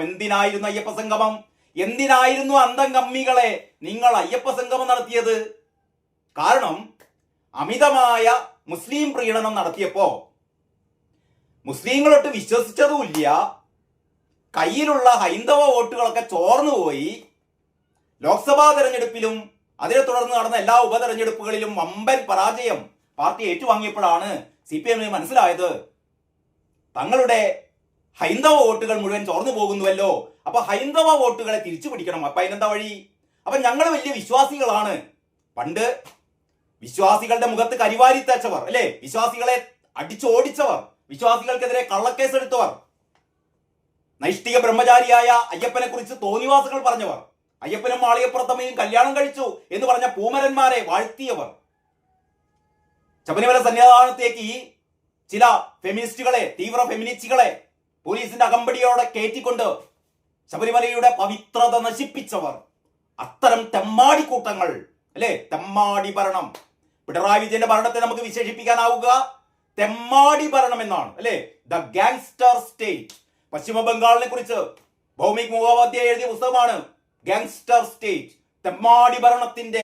എന്തിനായിരുന്നു അയ്യപ്പ സംഗമം? എന്തിനായിരുന്നു അന്തംകമ്മികളെ നിങ്ങൾ അയ്യപ്പ സംഗമം നടത്തിയത്? കാരണം അമിതമായ മുസ്ലിം പ്രീണനം നടത്തിയപ്പോ മുസ്ലിങ്ങളൊട്ട് വിശ്വസിച്ചതുമില്ല, കയ്യിലുള്ള ഹൈന്ദവ വോട്ടുകളൊക്കെ ചോർന്നുപോയി. ലോക്സഭാ തെരഞ്ഞെടുപ്പിലും അതിനെ തുടർന്ന് നടന്ന എല്ലാ ഉപതെരഞ്ഞെടുപ്പുകളിലും വമ്പൻ പരാജയം പാർട്ടി ഏറ്റുവാങ്ങിയപ്പോഴാണ് CPM മനസ്സിലായത് തങ്ങളുടെ ഹൈന്ദവ വോട്ടുകൾ മുഴുവൻ ചോർന്നു പോകുന്നുവല്ലോ. അപ്പൊ ഹൈന്ദവ വോട്ടുകളെ തിരിച്ചു പിടിക്കണം. അപ്പൊ അതിനെന്താ വഴി? അപ്പൊ ഞങ്ങൾ വലിയ വിശ്വാസികളാണ്. പണ്ട് വിശ്വാസികളുടെ മുഖത്ത് കരിവാരി തേച്ചവർ, അല്ലെ? വിശ്വാസികളെ അടിച്ചോടിച്ചവർ, വിശ്വാസികൾക്കെതിരെ കള്ളക്കേസ് എടുത്തവർ, നൈഷ്ഠിക ബ്രഹ്മചാരിയായ അയ്യപ്പനെ കുറിച്ച് തോന്നിവാസങ്ങൾ പറഞ്ഞവർ, അയ്യപ്പനും മാളികപ്പുറത്തമ്മയും കല്യാണം കഴിച്ചു എന്ന് പറഞ്ഞ പൂമരന്മാരെ വാഴ്ത്തിയവർ, ശബരിമല സന്നിധാനത്തേക്ക് ചില ഫെമിനിസ്റ്റുകളെ, തീവ്ര ഫെമിനിസ്റ്റുകളെ പോലീസിന്റെ അകമ്പടിയോടെ കയറ്റിക്കൊണ്ട് ശബരിമലയുടെ പവിത്രത നശിപ്പിച്ചവർ, അത്തരം തെമ്മാടിക്കൂട്ടങ്ങൾ, അല്ലെ? തെമ്മാടി ഭരണം. പിണറായി വിജയന്റെ ഭരണത്തെ നമുക്ക് വിശേഷിപ്പിക്കാനാവുക തെമ്മാടി ഭരണം എന്നാണ്, അല്ലെ? The gangster state. പശ്ചിമ ബംഗാളിനെ കുറിച്ച് ഭൗമിക് മുഖോപാധ്യായ എഴുതിയ പുസ്തകമാണ് ഗാങ്സ്റ്റർ സ്റ്റേറ്റ്. തെമ്മാടി ഭരണത്തിന്റെ